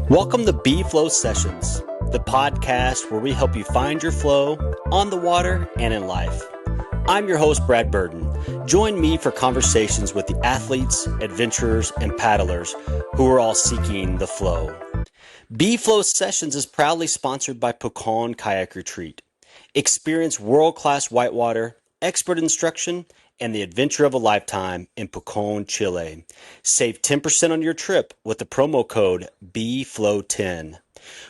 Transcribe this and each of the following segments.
Welcome to B-Flow Sessions, the podcast where we help you find your flow on the water and in life. I'm your host, Brad Burton. Join me for conversations with the athletes, adventurers, and paddlers who are all seeking the flow. B-Flow Sessions is proudly sponsored by Pucon Kayak Retreat. Experience world-class whitewater, expert instruction, and the adventure of a lifetime in Pucon, Chile. Save 10% on your trip with the promo code BFLOW10.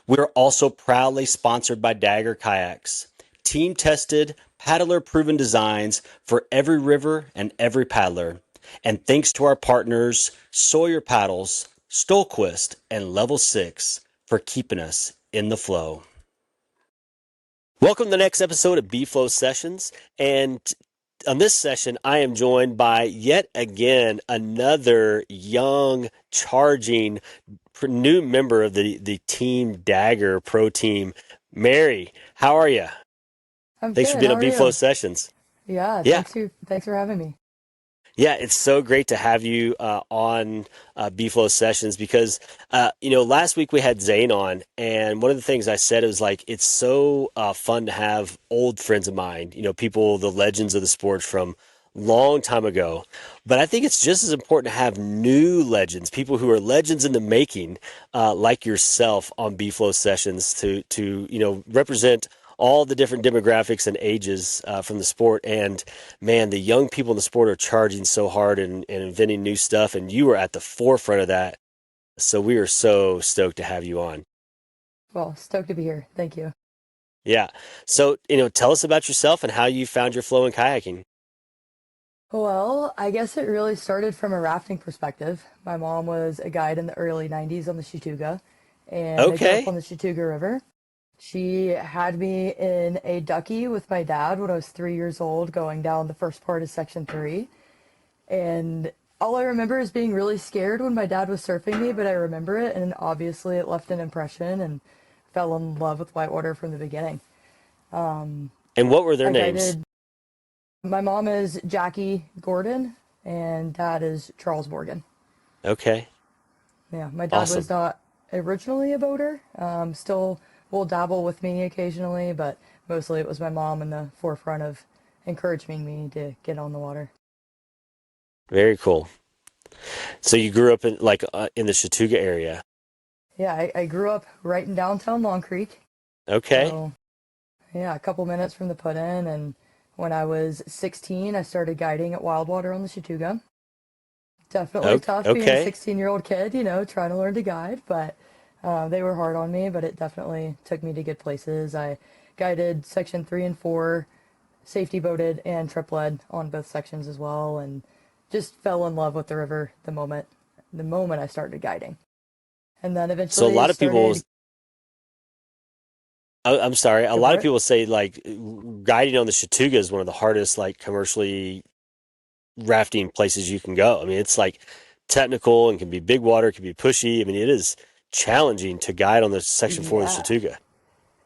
We're also proudly sponsored by Dagger Kayaks. Team-tested, paddler-proven designs for every river and every paddler. And thanks to our partners, Sawyer Paddles, Stolquist, and Level 6 for keeping us in the flow. Welcome to the next episode of B-Flow Sessions. And on this session, I am joined by yet again another young, charging, new member of the Team Dagger Pro Team. Mary, how are you? Thanks Good. for being How on are B-Flow you? Sessions. Yeah, Yeah. thanks for having me. Yeah, it's so great to have you on B-Flow Sessions because, last week we had Zane on, and one of the things I said was like, it's so fun to have old friends of mine, people, the legends of the sport from long time ago. But I think it's just as important to have new legends, people who are legends in the making, like yourself on B-Flow Sessions to represent all the different demographics and ages from the sport. And man, the young people in the sport are charging so hard and inventing new stuff. And you are at the forefront of that. So we are so stoked to have you on. Well, stoked to be here. Thank you. Yeah. So, tell us about yourself and how you found your flow in kayaking. Well, I guess it really started from a rafting perspective. My mom was a guide in the early 90s on the Chattooga, and I grew up Okay. on the Chattooga River. She had me in a ducky with my dad when I was 3 years old, going down the first part of Section 3. And all I remember is being really scared when my dad was surfing me, but I remember it, and obviously it left an impression and fell in love with whitewater from the beginning. And what were their I names? guided. My mom is Jackie Gordon, and dad is Charles Morgan. Okay. Yeah, my dad Awesome. was not originally a boater. Still will dabble with me occasionally, but mostly it was my mom in the forefront of encouraging me to get on the water. Very cool. So you grew up in the Chattooga area. Yeah, I grew up right in downtown Long Creek. Okay. So, yeah, a couple minutes from the put-in. And when I was 16, I started guiding at Wildwater on the Chattooga. Definitely tough being a Okay. 16-year-old kid, trying to learn to guide, but they were hard on me, but it definitely took me to good places. I guided section 3 and 4, safety boated and trip led on both sections as well, and just fell in love with the river the moment I started guiding. And then So a eventually lot of people, started. I'm sorry, a Go lot for of it. people say like guiding on the Chattooga is one of the hardest like commercially rafting places you can go. I mean, it's like technical and can be big water, can be pushy. I mean, it is challenging to guide on the section 4 of the Yeah,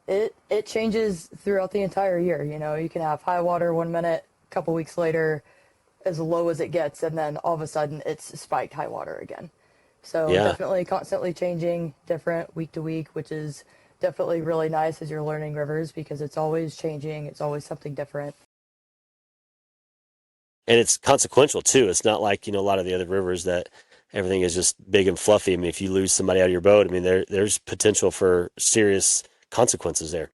Chattooga. it changes throughout the entire year. You can have high water 1 minute, a couple weeks later, as low as it gets, and then all of a sudden it's spiked high water again. So Yeah. definitely constantly changing, different week to week, which is definitely really nice as you're learning rivers because it's always changing. It's always something different. And it's consequential too. It's not like, a lot of the other rivers that everything is just big and fluffy. I mean, if you lose somebody out of your boat, I mean, there's potential for serious consequences there.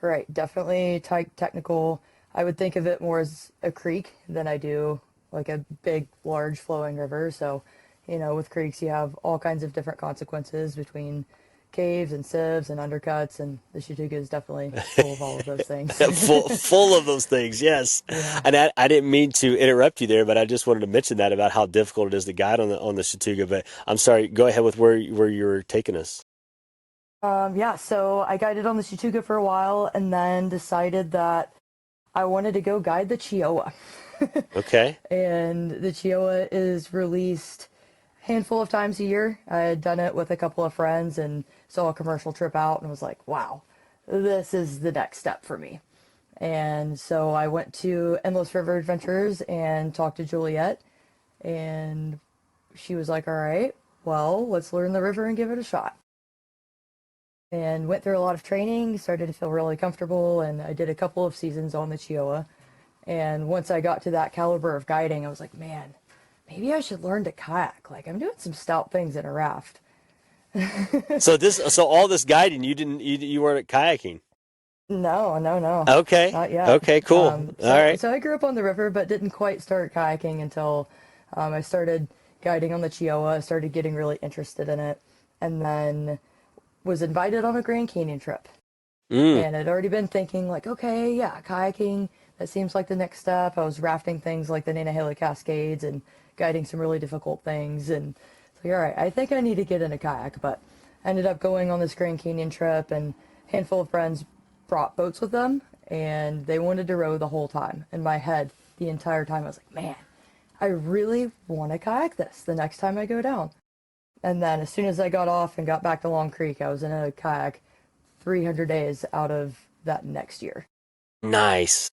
Right, definitely technical. I would think of it more as a creek than I do like a big, large flowing river. So, with creeks, you have all kinds of different consequences between caves and sieves and undercuts, and the Chattooga is definitely full of all of those things. Full of those things, yes. Yeah. And I didn't mean to interrupt you there, but I just wanted to mention that about how difficult it is to guide on the Chattooga. But I'm sorry, go ahead with where you were taking us. Yeah, so I guided on the Chattooga for a while and then decided that I wanted to go guide the Chioa. Okay. And the Chioa is released a handful of times a year. I had done it with a couple of friends and saw a commercial trip out and was like, wow, this is the next step for me. And so I went to Endless River Adventures and talked to Juliet, and she was like, all right, well, let's learn the river and give it a shot. and went through a lot of training, started to feel really comfortable, and I did a couple of seasons on the Chihuahua. And once I got to that caliber of guiding, I was like, man, maybe I should learn to kayak. Like, I'm doing some stout things in a raft. So all this guiding, you weren't kayaking. No, no, no, Okay. not yet. Okay, cool. All right. So I grew up on the river, but didn't quite start kayaking until I started guiding on the Chihuahua. I started getting really interested in it, and then was invited on a Grand Canyon trip. Mm. And I'd already been thinking, like, okay, yeah, kayaking, that seems like the next step. I was rafting things like the Nantahala Cascades and guiding some really difficult things. And so, all right, I think I need to get in a kayak. But I ended up going on this Grand Canyon trip, and a handful of friends brought boats with them, and they wanted to row the whole time. In my head, the entire time, I was like, man, I really want to kayak this the next time I go down. And then as soon as I got off and got back to Long Creek, I was in a kayak 300 days out of that next year. Nice.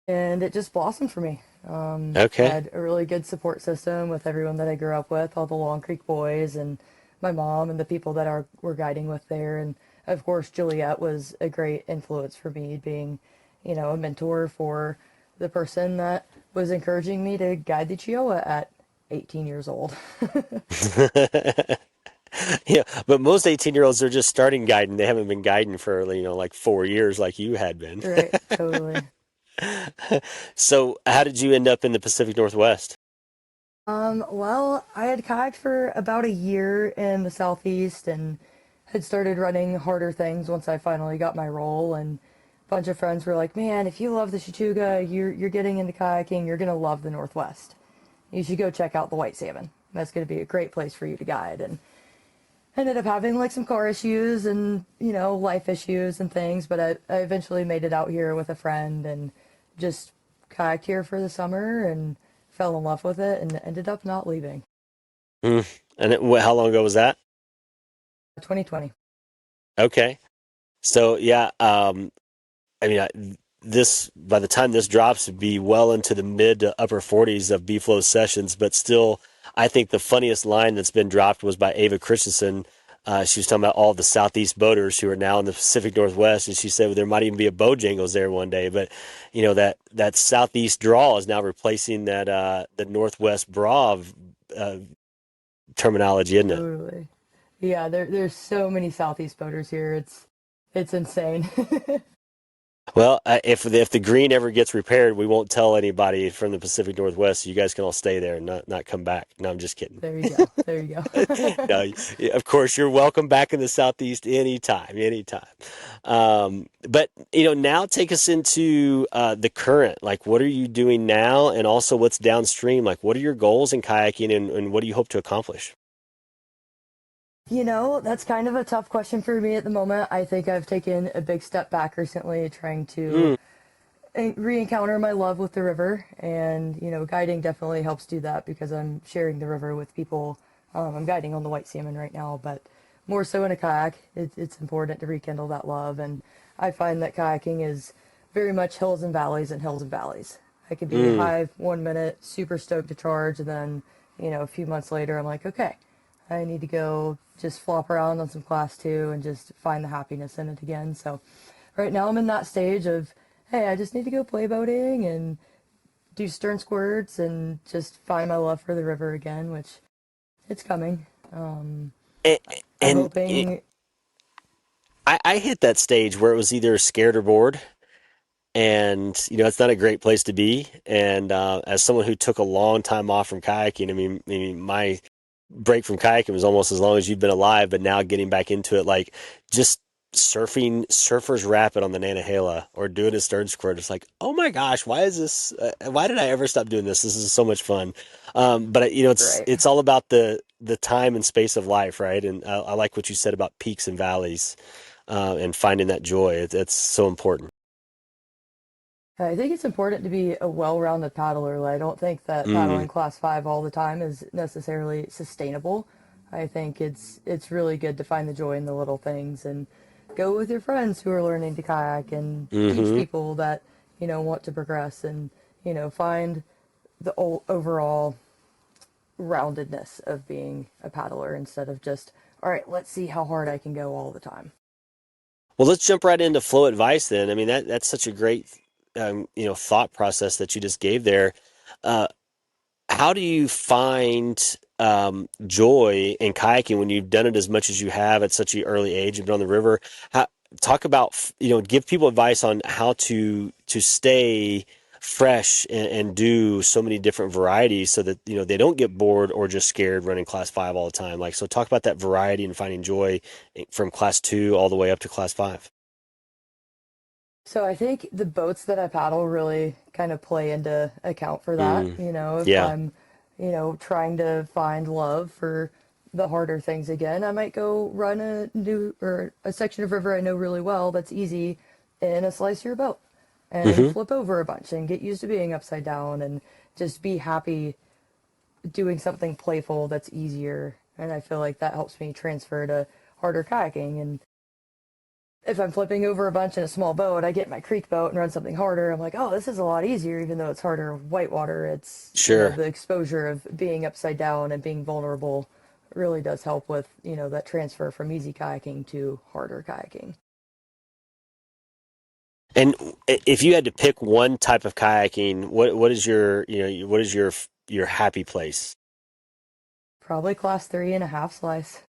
And it just blossomed for me. Okay. Had a really good support system with everyone that I grew up with, all the Long Creek boys and my mom and the people that were guiding with there. And of course, Juliet was a great influence for me, being, a mentor for the person that was encouraging me to guide the Chihuahua at 18 years old. Yeah, but most 18-year-olds are just starting guiding. They haven't been guiding for, like 4 years like you had been. Right, totally. So, how did you end up in the Pacific Northwest? Well, I had kayaked for about a year in the southeast and had started running harder things once I finally got my role. And a bunch of friends were like, "Man, if you love the Chattooga, you're getting into kayaking. You're gonna love the Northwest. You should go check out the White Salmon. That's gonna be a great place for you to guide." And ended up having like some car issues and life issues and things, but I eventually made it out here with a friend and just kayaked here for the summer and fell in love with it and ended up not leaving. Mm. And how long ago was that? 2020. Okay. So, yeah, I mean, this by the time this drops, would be well into the mid to upper 40s of B-Flow sessions, but still, I think the funniest line that's been dropped was by Ava Christensen. She was talking about all the Southeast boaters who are now in the Pacific Northwest, and she said, well, there might even be a Bojangles there one day. But that Southeast draw is now replacing that the Northwest Brav terminology, isn't it? Totally. Yeah, there's so many Southeast boaters here. It's insane. Well, if the green ever gets repaired, we won't tell anybody from the Pacific Northwest. So you guys can all stay there and not come back. No, I'm just kidding. There you go. There you go. No, of course you're welcome back in the Southeast anytime, anytime. But now take us into the current. Like, what are you doing now, and also what's downstream? Like, what are your goals in kayaking, and what do you hope to accomplish? That's kind of a tough question for me at the moment. I think I've taken a big step back recently trying to Mm, re-encounter my love with the river, and guiding definitely helps do that because I'm sharing the river with people. I'm guiding on the White Salmon right now, but more so in a kayak, it's important to rekindle that love. And I find that kayaking is very much hills and valleys and hills and valleys. I can be mm. high 1 minute, super stoked to charge, and then a few months later I'm like, okay, I need to go just flop around on some class two and just find the happiness in it again. So right now I'm in that stage of, hey, I just need to go play boating and do stern squirts and just find my love for the river again, which it's coming. And, I'm and hoping. I hit that stage where it was either scared or bored. And it's not a great place to be. And as someone who took a long time off from kayaking, I mean, my break from kayaking was almost as long as you've been alive. But now getting back into it, like just surfing Surfers Rapid on the Nantahala or doing a stern squirt, it's like, oh my gosh, why is this? Why did I ever stop doing this? This is so much fun. But it's Right. it's all about the time and space of life, right? And I like what you said about peaks and valleys and finding that joy. It's so important. I think it's important to be a well-rounded paddler. I don't think that Mm. paddling class five all the time is necessarily sustainable. I think it's really good to find the joy in the little things and go with your friends who are learning to kayak and teach Hmm. people that want to progress and find the overall roundedness of being a paddler instead of just all right, let's see how hard I can go all the time. Well, let's jump right into flow advice then. I mean, that's such a great, thought process that you just gave there. Uh, how do you find joy in kayaking when you've done it as much as you have at such an early age? You've been on the river. How, talk about, give people advice on how to stay fresh and do so many different varieties so that they don't get bored or just scared running class 5 all the time. Like, so talk about that variety and finding joy from class 2 all the way up to class 5. So I think the boats that I paddle really kind of play into account for that. Mm, If yeah. I'm, trying to find love for the harder things again, I might go run a new or a section of river I know really well that's easy in a slice your boat and Hmm. flip over a bunch and get used to being upside down and just be happy doing something playful that's easier. And I feel like that helps me transfer to harder kayaking. And if I'm flipping over a bunch in a small boat, I get my creek boat and run something harder. I'm like, oh, this is a lot easier, even though it's harder whitewater. It's, Sure. the exposure of being upside down and being vulnerable really does help with, that transfer from easy kayaking to harder kayaking. And if you had to pick one type of kayaking, what is what is your happy place? Probably class 3.5 slice.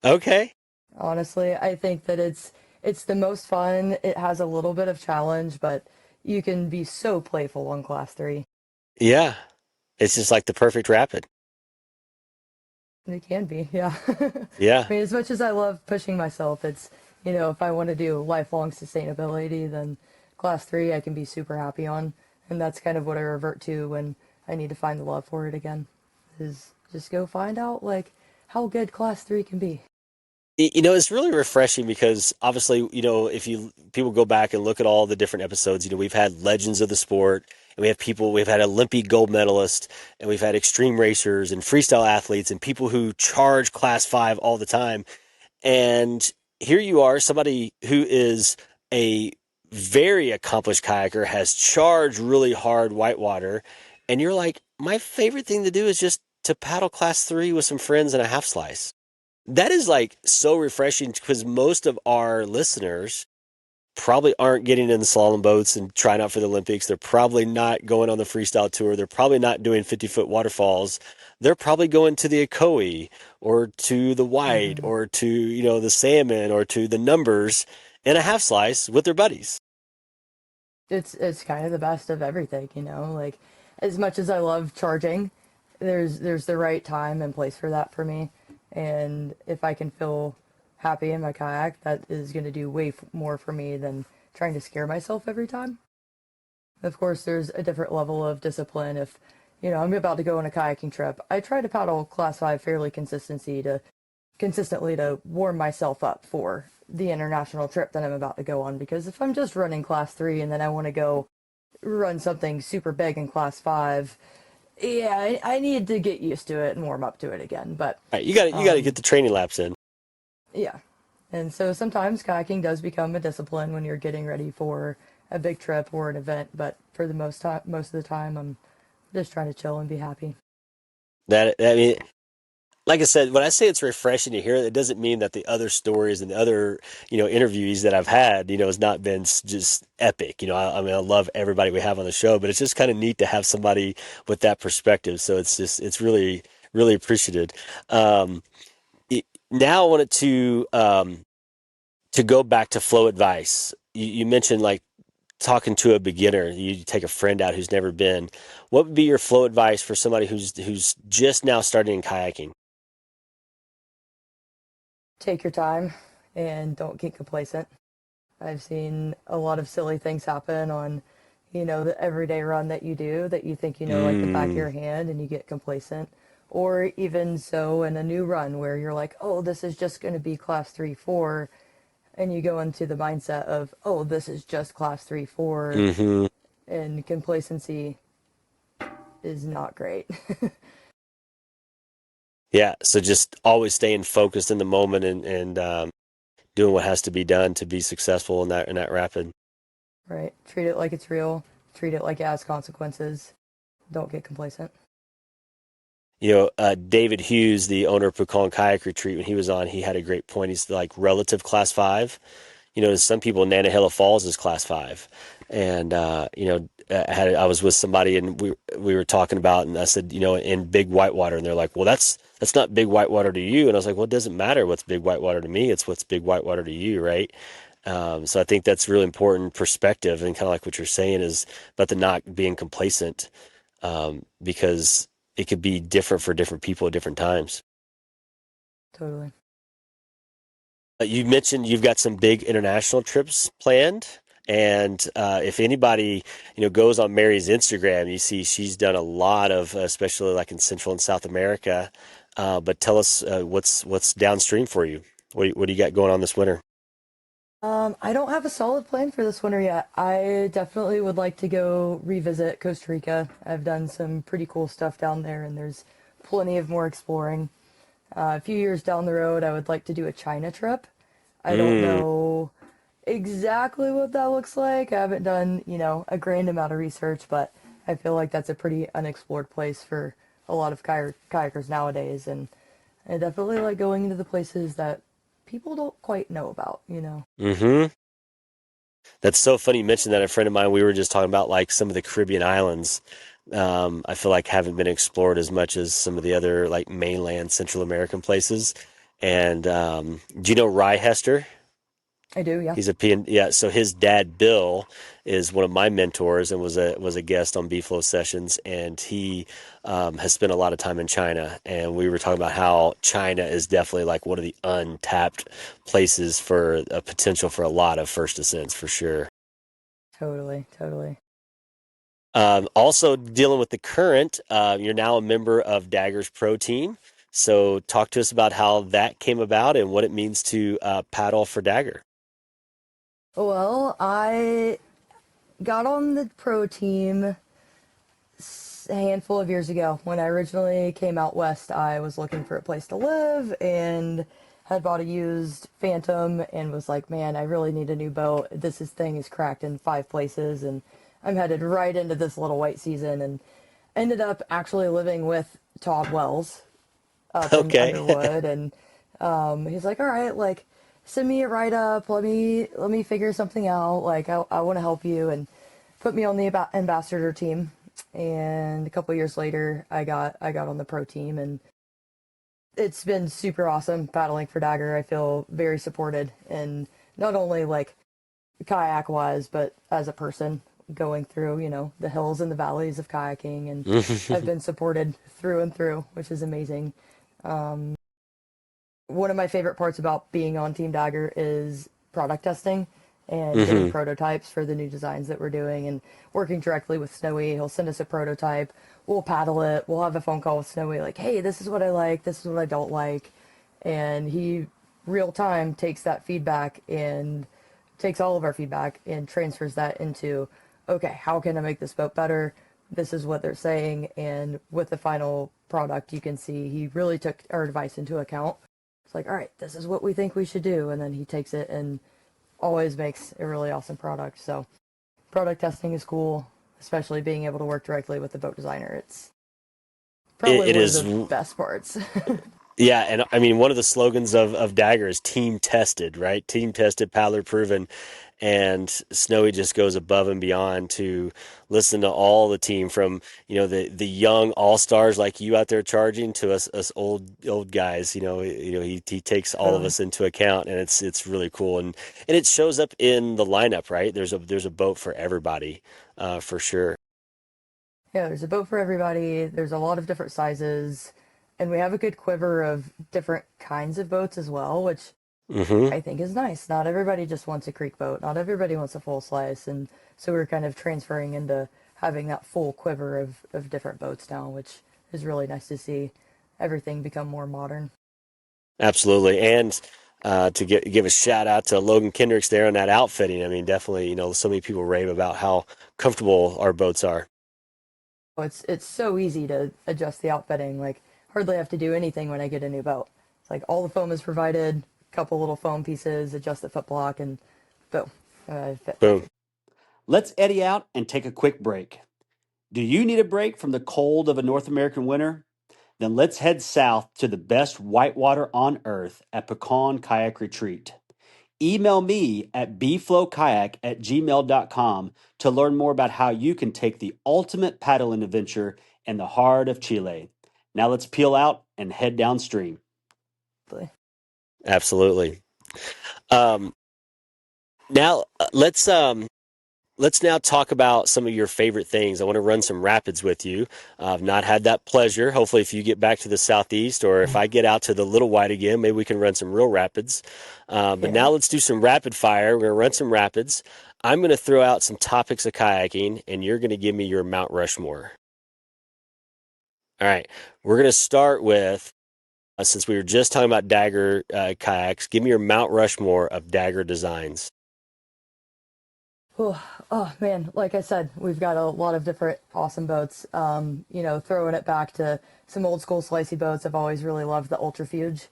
Okay. Honestly, I think that it's the most fun. It has a little bit of challenge, but you can be so playful on class 3. Yeah. It's just like the perfect rapid. It can be, yeah. Yeah. I mean, as much as I love pushing myself, it's, if I want to do lifelong sustainability, then class 3 I can be super happy on. And that's kind of what I revert to when I need to find the love for it again, is just go find out, like, how good class 3 can be. It's really refreshing because obviously, if you people go back and look at all the different episodes, we've had legends of the sport and we've had Olympic gold medalists and we've had extreme racers and freestyle athletes and people who charge class 5 all the time. And here you are, somebody who is a very accomplished kayaker, has charged really hard whitewater, and you're like, my favorite thing to do is just to paddle class 3 with some friends and a half slice. That is like so refreshing because most of our listeners probably aren't getting in the slalom boats and trying out for the Olympics. They're probably not going on the freestyle tour. They're probably not doing 50-foot waterfalls. They're probably going to the Akoi or to the White Hmm. or to, the Salmon or to the Numbers in a half slice with their buddies. It's kind of the best of everything, like, as much as I love charging, there's the right time and place for that for me. And if I can feel happy in my kayak, that is going to do way more for me than trying to scare myself every time. Of course, there's a different level of discipline. If, I'm about to go on a kayaking trip, I try to paddle class 5 fairly consistently to warm myself up for the international trip that I'm about to go on. Because if I'm just running class 3 and then I want to go run something super big in class 5, yeah, I need to get used to it and warm up to it again. But All right, you got to get um, the training laps in. yeah. And so sometimes kayaking does become a discipline when you're getting ready for a big trip or an event. But for the most of the time, I'm just trying to chill and be happy. I mean, like I said, when I say it's refreshing to hear it, it doesn't mean that the other stories and the other, interviews that I've had, has not been just epic. I mean, I love everybody we have on the show, but it's just kind of neat to have somebody with that perspective. So it's really, really appreciated. Um, Now I wanted to go back to flow advice. You mentioned like talking to a beginner. You take a friend out who's never been. What would be your flow advice for somebody who's just now starting in kayaking? Take your time and don't get complacent. I've seen a lot of silly things happen on, the everyday run that you do that you think you know like the back of Mm, your hand and you get complacent. Or even so in a new run where you're like, oh, this is just going to be class 3, 4. And you go into the mindset of, oh, this is just class 3, 4. hmm. And complacency is not great. Yeah. So just always staying focused in the moment and doing what has to be done to be successful in that rapid. Right? Treat it like it's real. Treat it like it has consequences. Don't get complacent. David Hughes, the owner of Pucon Kayak Retreat, when he was on, he had a great point. He's like relative class five. Some people, Nantahala Falls is class five. And, I was with somebody and we were talking about, and I said, in big whitewater. And they're like, well, that's not big whitewater to you. And I was like, well, it doesn't matter what's big whitewater to me. It's what's big whitewater to you, right? So I think that's really important perspective, and kind of like what you're saying is about the not being complacent, because it could be different for different people at different times. Totally. You mentioned you've got some big international trips planned, and if anybody goes on Mary's Instagram, you see she's done a lot of, especially like in Central and South America. But tell us what's downstream for you. What do you got going on this winter? I don't have a solid plan for this winter yet. I definitely would like to go revisit Costa Rica. I've done some pretty cool stuff down there, and there's plenty of more exploring. A few years down the road, I would like to do a China trip. I don't Mm, know exactly what that looks like. I haven't done, a grand amount of research, but I feel like that's a pretty unexplored place for a lot of kayakers nowadays. And I definitely like going into the places that people don't quite know about. mm-hmm. That's so funny you mentioned that. A friend of mine, we were just talking about like some of the Caribbean islands. I feel like haven't been explored as much as some of the other like mainland Central American places. And do you know Rye Hester? I do, yeah. He's a yeah. So his dad Bill is one of my mentors and was a guest on B-Flow sessions, and he has spent a lot of time in China. And we were talking about how China is definitely like one of the untapped places for a potential for a lot of first ascents for sure. Totally, totally. Also dealing with the current, you're now a member of Dagger's Pro Team. So talk to us about how that came about and what it means to paddle for Dagger. Well, I got on the pro team a handful of years ago. When I originally came out west, I was looking for a place to live and had bought a used Phantom and was like, man, I really need a new boat. Thing is cracked in 5 places, and I'm headed right into this little white season, and ended up actually living with Todd Wells up in Okay. Underwood, and he's like, all right, like send me a write up, let me figure something out, like I want to help you, and put me on the ambassador team. And a couple years later, I got on the pro team, and it's been super awesome paddling for Dagger. I feel very supported, and not only like kayak wise, but as a person going through, the hills and the valleys of kayaking, and I've been supported through and through, which is amazing. One of my favorite parts about being on Team Dagger is product testing and getting Hmm. prototypes for the new designs that we're doing, and working directly with Snowy. He'll send us a prototype, we'll paddle it, we'll have a phone call with Snowy like, hey, this is what I like, this is what I don't like. And he real time takes that feedback and takes all of our feedback and transfers that into, okay, how can I make this boat better? This is what they're saying. And with the final product, you can see he really took our advice into account. It's like, all right, this is what we think we should do. And then he takes it and always makes a really awesome product. So product testing is cool, especially being able to work directly with the boat designer. It's probably It one of is. the best parts. Yeah, and I mean one of the slogans of Dagger is team tested, right? Team tested, paddler proven, and Snowy just goes above and beyond to listen to all the team from the young all stars like you out there charging to us old guys. He takes all of Totally. us into account, and it's really cool, and it shows up in the lineup, right? There's a boat for everybody, for sure. Yeah, there's a boat for everybody. There's a lot of different sizes. And we have a good quiver of different kinds of boats as well, which Hmm. I think is nice. Not everybody just wants a creek boat. Not everybody wants a full slice. And so we're kind of transferring into having that full quiver of different boats now, which is really nice to see everything become more modern. Absolutely. And to give a shout out to Logan Kendricks there on that outfitting. I mean, definitely, so many people rave about how comfortable our boats are. It's so easy to adjust the outfitting. Like hardly have to do anything when I get a new boat. It's like all the foam is provided, couple little foam pieces, adjust the foot block, and boom, fit Boom. perfect. Let's eddy out and take a quick break. Do you need a break from the cold of a North American winter? Then let's head south to the best whitewater on earth at Pucon Kayak Retreat. Email me at bflowkayak@gmail.com to learn more about how you can take the ultimate paddling adventure in the heart of Chile. Now let's peel out and head downstream. Absolutely. Um, now let's now talk about some of your favorite things. I want to run some rapids with you. I've not had that pleasure. Hopefully, if you get back to the southeast or if I get out to the Little White again, maybe we can run some real rapids. But now let's do some rapid fire. We're going to run some rapids. I'm going to throw out some topics of kayaking, and you're going to give me your Mount Rushmore. All right. We're going to start with, since we were just talking about Dagger kayaks, give me your Mount Rushmore of Dagger designs. Oh man, like I said, we've got a lot of different awesome boats. Throwing it back to some old school slicey boats, I've always really loved the Ultrafuge,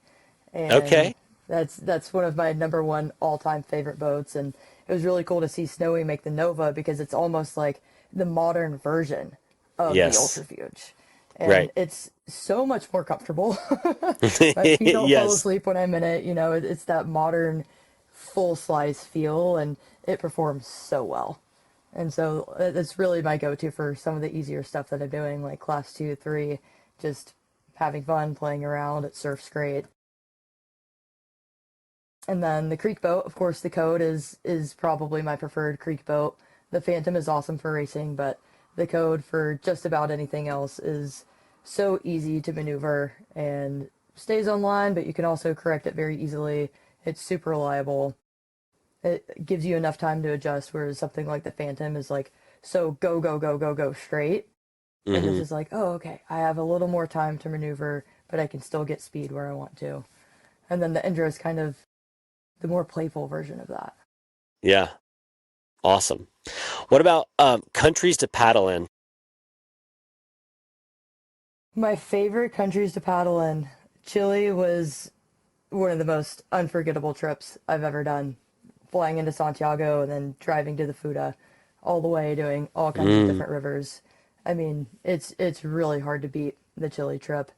and Okay. that's one of my number one all time favorite boats. And it was really cool to see Snowy make the Nova because it's almost like the modern version of the Yes. Ultrafuge, and Right. it's so much more comfortable. My feet don't fall Yes. asleep when I'm in it. It's that modern full slice feel, and it performs so well. And so that's really my go-to for some of the easier stuff that I'm doing, like class 2, 3, just having fun, playing around. It surfs great. And then the creek boat, of course, the Code is probably my preferred creek boat. The Phantom is awesome for racing, but the Code for just about anything else is so easy to maneuver and stays online, but you can also correct it very easily. It's super reliable. It gives you enough time to adjust, whereas something like the Phantom is like, so go, go, go, go, go straight. And this Mm-hmm. is like, oh, okay, I have a little more time to maneuver, but I can still get speed where I want to. And then the Indra is kind of the more playful version of that. Yeah. Awesome. What about countries to paddle in? My favorite countries to paddle in, Chile was one of the most unforgettable trips I've ever done. Flying into Santiago and then driving to the Fuda, all the way doing all kinds of Mm. different rivers. I mean, it's really hard to beat the Chile trip.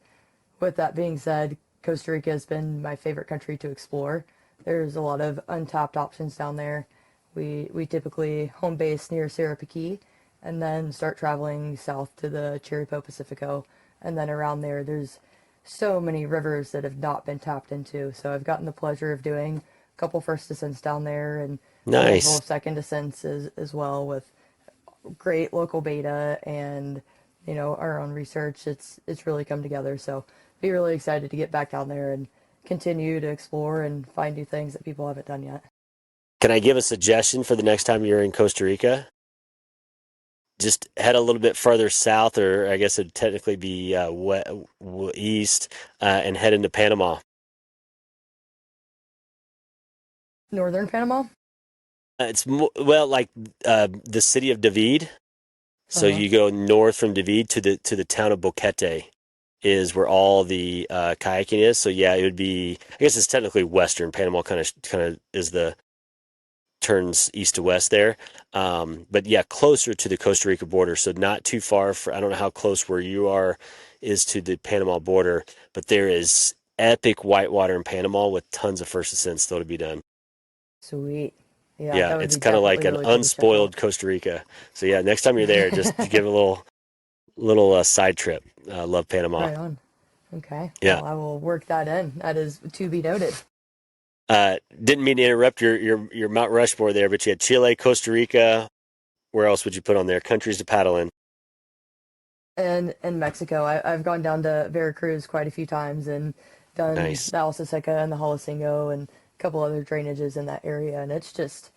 With that being said, Costa Rica has been my favorite country to explore. There's a lot of untapped options down there. We typically home base near Sarapiquí and then start traveling south to the Chiripo Pacifico. And then around there's so many rivers that have not been tapped into. So I've gotten the pleasure of doing a couple first descents down there and a handful Nice. of second descents as well with great local beta and our own research. It's really come together. So be really excited to get back down there and continue to explore and find new things that people haven't done yet. Can I give a suggestion for the next time you're in Costa Rica? Just head a little bit further south, or I guess it'd technically be east, and head into Panama. Northern Panama. Well, like the city of David. So Uh-huh. you go north from David to the town of Boquete is where all the kayaking is. So yeah, it would be. I guess it's technically western Panama. Kind of is the turns east to west there. But yeah, closer to the Costa Rica border. So not too far. I don't know how close where you are is to the Panama border, but there is epic whitewater in Panama with tons of first ascents still to be done. Sweet. Yeah, Yeah, that would it's be kind of like definitely an really cool to check out. unspoiled Costa Rica. So yeah, next time you're there, just give a little side trip. Love Panama. Right on. Okay. Yeah. Well, I will work that in. That is to be noted. Didn't mean to interrupt your Mount Rushmore there, but you had Chile, Costa Rica. Where else would you put on there? Countries to paddle in. And in Mexico, I've gone down to Veracruz quite a few times and done Nice. the Alta Seca and the Holosingo and a couple other drainages in that area. And it's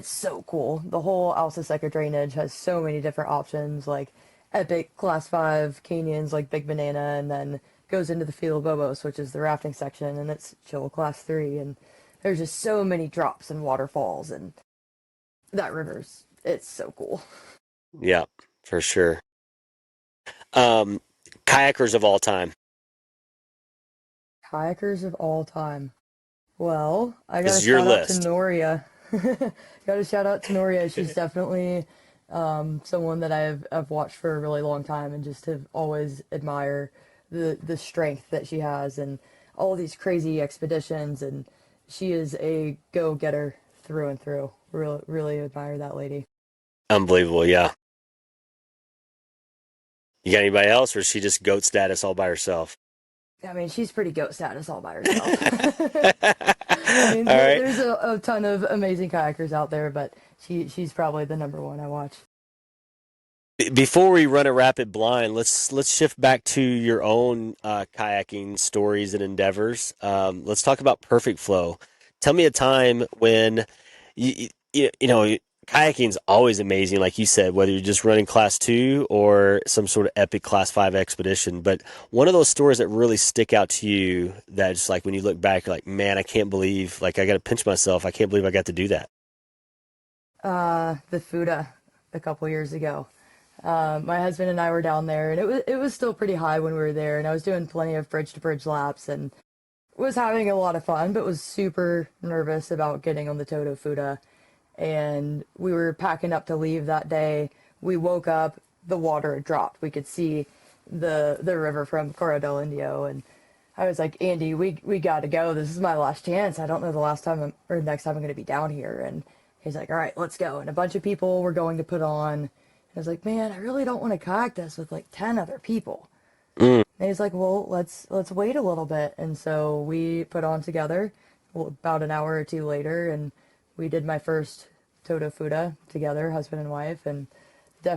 so cool. The whole Alta Seca drainage has so many different options, like epic class 5 canyons like Big Banana, and then goes into the Filo Bobos, which is the rafting section, and it's chill class 3. And there's just so many drops and waterfalls, and it's so cool. Yeah, for sure. Um, Kayakers of all time. Kayakers of all time. Well, I This got to is your shout out to list. Noria. Got to shout out to Noria. She's definitely someone that I've watched for a really long time and just have always admired the strength that she has and all these crazy expeditions, and she is a go-getter through and through. Really admire that lady. Unbelievable. Yeah. You got anybody else, or is she just goat status all by herself? I mean, she's pretty goat status all by herself. All I mean, right. there's a ton of amazing kayakers out there, but she's probably the number one I watch. Before we run a rapid blind, let's shift back to your own kayaking stories and endeavors. Let's talk about perfect flow. Tell me a time when you know kayaking's always amazing, like you said, whether you're just running class two or some sort of epic class five expedition. But one of those stories that really stick out to you, that just like when you look back, you're like, man, I can't believe, like I got to pinch myself. I can't believe I got to do that. The Fuda a couple years ago. My husband and I were down there, and it was still pretty high when we were there, and I was doing plenty of bridge to bridge laps, and was having a lot of fun, but was super nervous about getting on the Toto Fuda. And we were packing up to leave that day. We woke up, the water had dropped. We could see the river from Corro del Indio, and I was like, Andy, we got to go. This is my last chance. I don't know the last time or next time I'm going to be down here. And he's like, all right, let's go. And a bunch of people were going to put on. I was like, man, I really don't want to kayak this with like 10 other people. Mm. And he's like, well, let's wait a little bit. And so we put on together about an hour or two later, and we did my first Toto Fuda together, husband and wife, and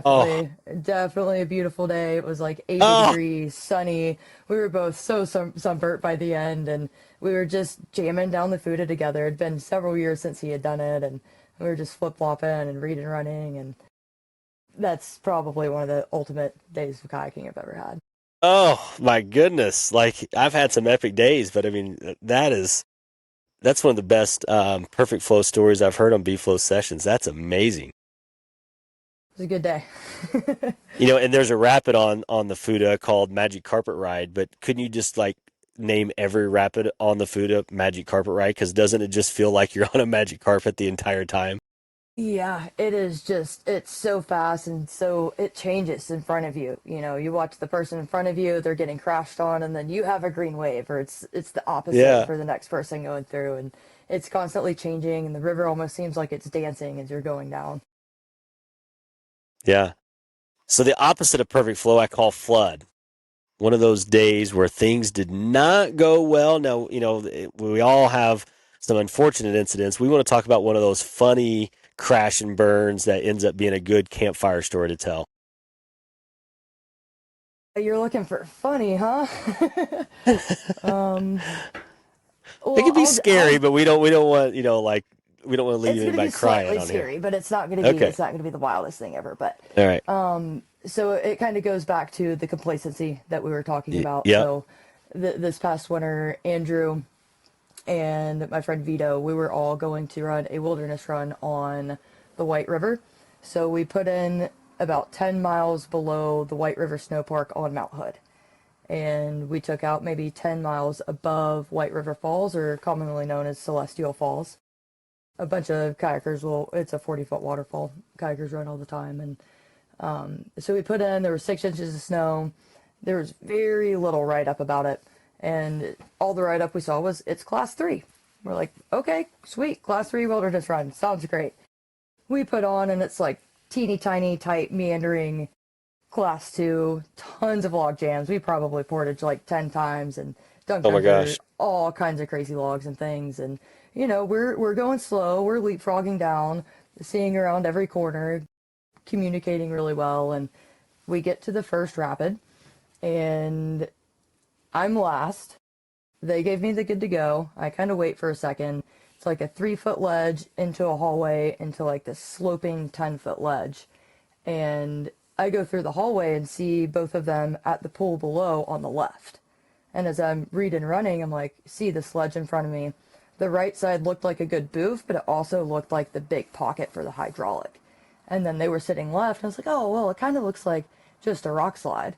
Oh, definitely a beautiful day. It was like 80 oh, degrees, sunny. We were both so sunburnt by the end, and we were just jamming down the Fuda together. It'd been several years since he had done it, and we were just flip-flopping and reading running, and that's probably one of the ultimate days of kayaking I've ever had. oh my goodness. Like I've had some epic days, but I mean, that's one of the best perfect flow stories I've heard on B Flow sessions. That's amazing. It was a good day. And there's a rapid on the Fuda called Magic Carpet Ride, but couldn't you just like name every rapid on the Fuda Magic Carpet Ride? Because doesn't it just feel like you're on a magic carpet the entire time? Yeah, it is just, it's so fast and so it changes in front of you. You know, you watch the person in front of you, they're getting crashed on, and then you have a green wave, or it's the opposite Yeah, for the next person going through, and it's constantly changing, and the river almost seems like it's dancing as you're going down. yeah. So the opposite of perfect flow I call flood. One of those days where things did not go well. Now, we all have some unfortunate incidents. We want to talk about one of those funny crash and burns that ends up being a good campfire story to tell. You're looking for funny, huh? um, It well, can be scary, but we don't want, like we don't want to leave it's gonna be anybody crying slightly on here. scary, but Okay. it's not gonna be the wildest thing ever. But All right. so it kind of goes back to the complacency that we were talking about. Yep. So this past winter, Andrew and my friend Vito, we were all going to run a wilderness run on the White River. So we put in about 10 miles below the White River Snow Park on Mount Hood. And we took out maybe 10 miles above White River Falls, or commonly known as Celestial Falls. A bunch of kayakers it's a 40-foot waterfall. Kayakers run all the time. And so we put in, there were 6 inches of snow. There was very little write up about it. And all the write up we saw was it's class three. We're like, okay, sweet, class three wilderness run. Sounds great. We put on, and it's like teeny tiny, tight, meandering class two, tons of log jams. We probably portaged like 10 times and dunked Oh my under gosh. all kinds of crazy logs and things. And, we're going slow. We're leapfrogging down, seeing around every corner, communicating really well. And we get to the first rapid, and I'm last. They gave me the good to go. I kind of wait for a second. It's like a 3 foot ledge into a hallway into like this sloping 10 foot ledge. And I go through the hallway and see both of them at the pool below on the left. And as I'm reading running, I'm like, see the sledge in front of me. The right side looked like a good booth, but it also looked like the big pocket for the hydraulic. And then they were sitting left, and I was like, oh, well, it kind of looks like just a rock slide.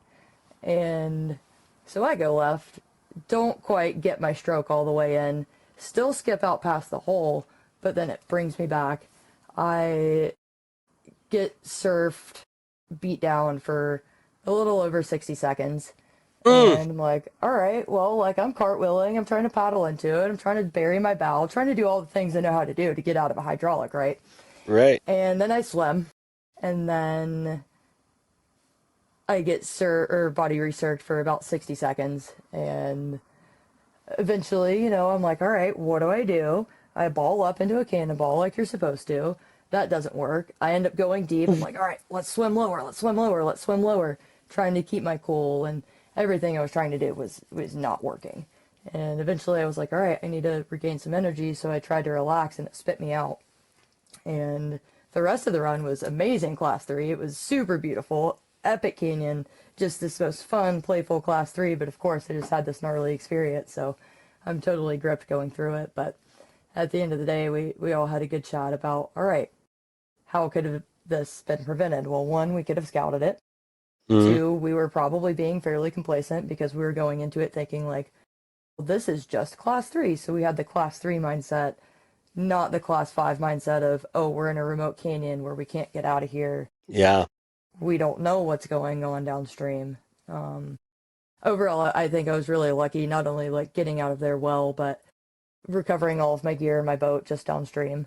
And so I go left, don't quite get my stroke all the way in, still skip out past the hole, but then it brings me back. I get surfed, beat down for a little over 60 seconds, Mm, And I'm like, all right, well, like I'm cartwheeling, I'm trying to paddle into it, I'm trying to bury my bow, trying to do all the things I know how to do to get out of a hydraulic, right? right. And then I swim, and then I get body researched for about 60 seconds, and eventually, I'm like, all right, what do I do? I ball up into a cannonball like you're supposed to. That doesn't work. I end up going deep. I'm like, all right, let's swim lower, let's swim lower, let's swim lower, trying to keep my cool, and everything I was trying to do was not working. And eventually I was like, all right, I need to regain some energy, so I tried to relax and it spit me out. And the rest of the run was amazing class 3. It was super beautiful, epic canyon, just this most fun, playful class 3, but of course I just had this gnarly experience, so I'm totally gripped going through it. But at the end of the day, we all had a good chat about, all right, how could have this been prevented? Well, one, we could have scouted it. Hmm. Two, we were probably being fairly complacent because we were going into it thinking like, well, this is just class 3. So we had the class 3 mindset, not the class 5 mindset of, oh, we're in a remote canyon where we can't get out of here. Yeah. We don't know what's going on downstream. Overall, I think I was really lucky, not only like getting out of there well, but recovering all of my gear in my boat just downstream.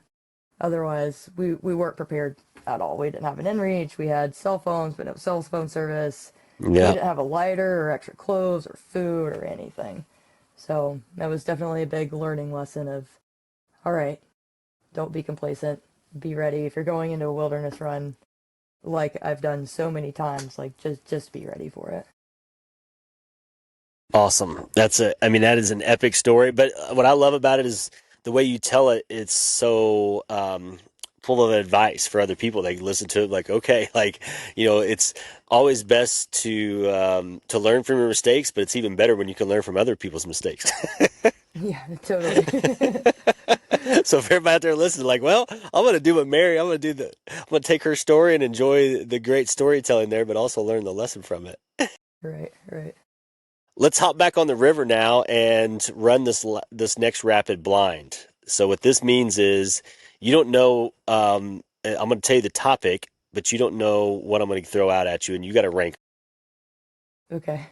Otherwise, we weren't prepared at all. We didn't have an inReach. We had cell phones, but no cell phone service. We Yeah. didn't have a lighter or extra clothes or food or anything. So that was definitely a big learning lesson of, all right, don't be complacent. Be ready. If you're going into a wilderness run, like I've done so many times, like just be ready for it. Awesome. I mean, that is an epic story. But what I love about it is the way you tell it. It's so full of advice for other people. They listen to it like, okay, like, it's always best to learn from your mistakes, but it's even better when you can learn from other people's mistakes. Yeah, totally. So if everybody out there listening, like, well, I'm going to do what Mary, I'm going to take her story and enjoy the great storytelling there, but also learn the lesson from it. Right, right. Let's hop back on the river now and run this next rapid blind. So what this means is you don't know. I'm going to tell you the topic, but you don't know what I'm going to throw out at you, and you got to rank. Okay.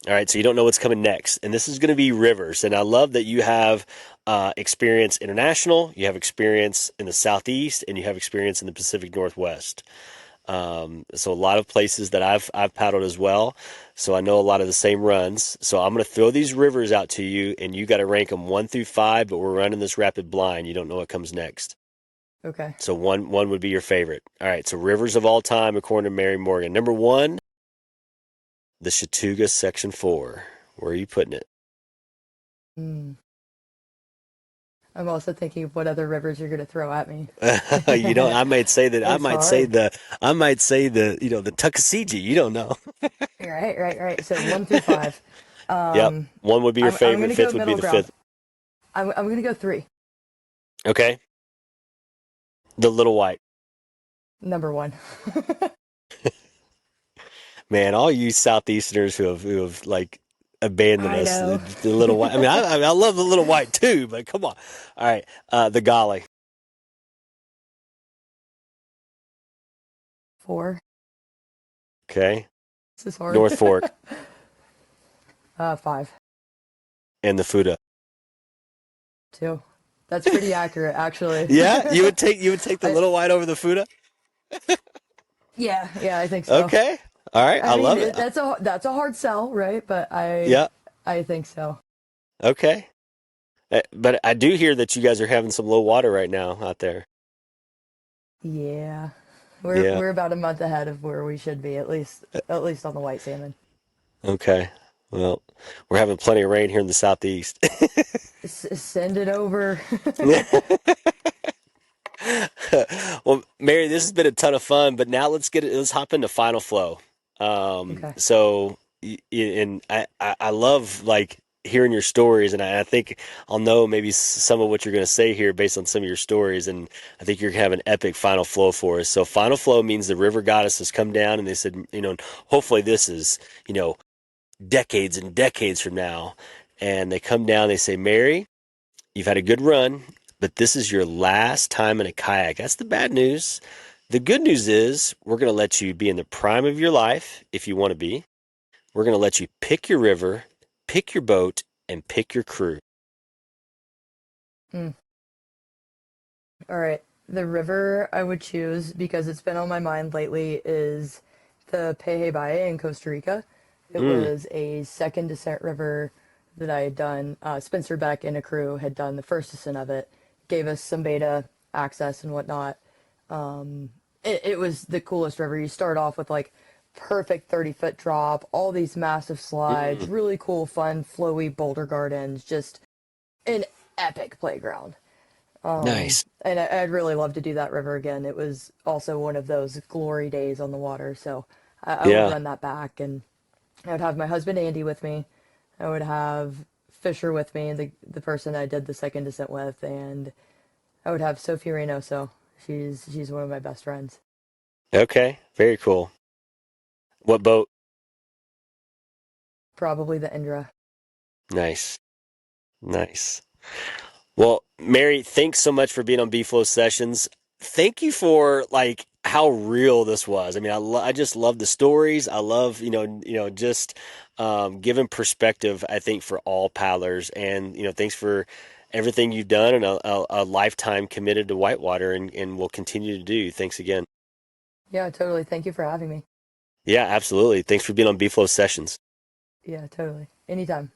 All right, so you don't know what's coming next, and this is going to be rivers. And I love that you have experience international, you have experience in the Southeast, and you have experience in the Pacific Northwest. So a lot of places that I've paddled as well. So I know a lot of the same runs. So I'm going to throw these rivers out to you, and you got to rank them 1 through 5. But we're running this rapid blind. You don't know what comes next. Okay. So one would be your favorite. All right. So rivers of all time, according to Mary Morgan. Number 1, the Chattooga Section 4. Where are you putting it? Hmm. I'm also thinking of what other rivers you're going to throw at me. I might say that. It's hard. I might say the Tuckasegee. You don't know. Right, right, right. So 1 through 5. Yep. Um, One would be your I'm going favorite. to go Fifth would be middle the ground. fifth. I'm going to go 3. Okay. The Little White. Number 1. Man, all you Southeasterners who have like abandoned I us, know. the Little White. I mean, I love the Little White too, but come on. All right. The Golly. 4. Okay. This is hard. North Fork 5. and the Fuda. 2. That's pretty accurate, actually. Yeah, you would take the I, Little White over the Fuda. yeah, I think so. Okay. All right. I I mean, love it. that's a hard sell, right? But Yeah. I think so. Okay. But I do hear that you guys are having some low water right now out there. Yeah. Yeah. We're about a month ahead of where we should be, at least on the white salmon. Okay. Well, we're having plenty of rain here in the southeast. Send it over. Well, Mary, this has been a ton of fun, but now let's hop into final flow. Okay. So, and I love like hearing your stories, and I think I'll know maybe some of what you're going to say here based on some of your stories, and I think you're going to have an epic final flow for us. So, final flow means the river goddess has come down, and they said, hopefully this is, decades and decades from now, and they come down, they say, Mary, you've had a good run, but this is your last time in a kayak. That's the bad news. The good news is we're going to let you be in the prime of your life if you want to be. We're going to let you pick your river, pick your boat, and pick your crew. Mm. All right. The river I would choose because it's been on my mind lately is the Peje Baye in Costa Rica. It Mm, was a second descent river that I had done. Spencer Beck and a crew had done the first descent of it, gave us some beta access and whatnot. It was the coolest river. You start off with like perfect 30-foot drop, all these massive slides, mm, really cool, fun, flowy boulder gardens, just an epic playground. nice. And I'd really love to do that river again. It was also one of those glory days on the water, so I would Yeah. run that back, and I would have my husband Andy with me. I would have Fisher with me, the person I did the second descent with, and I would have Sophie Reynoso. She's one of my best friends. Okay. Very cool. What boat? Probably the Indra. Nice. Nice. Well, Mary, thanks so much for being on B-Flow Sessions. Thank you for like how real this was. I mean, I just love the stories. I love, just giving perspective, I think, for all paddlers. And, thanks for everything you've done and a lifetime committed to whitewater and will continue to do. Thanks again. Yeah, totally. Thank you for having me. Yeah, absolutely. Thanks for being on B-Flow Sessions. Yeah, totally. Anytime.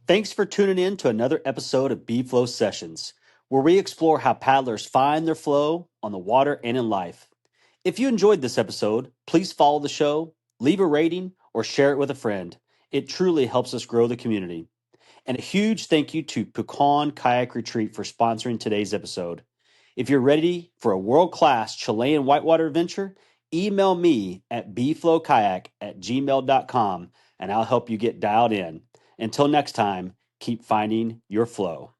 Thanks for tuning in to another episode of B-Flow Sessions, where we explore how paddlers find their flow on the water and in life. If you enjoyed this episode, please follow the show, leave a rating, or share it with a friend. It truly helps us grow the community. And a huge thank you to Pucon Kayak Retreat for sponsoring today's episode. If you're ready for a world-class Chilean whitewater adventure, email me at bflowkayak@gmail.com and I'll help you get dialed in. Until next time, keep finding your flow.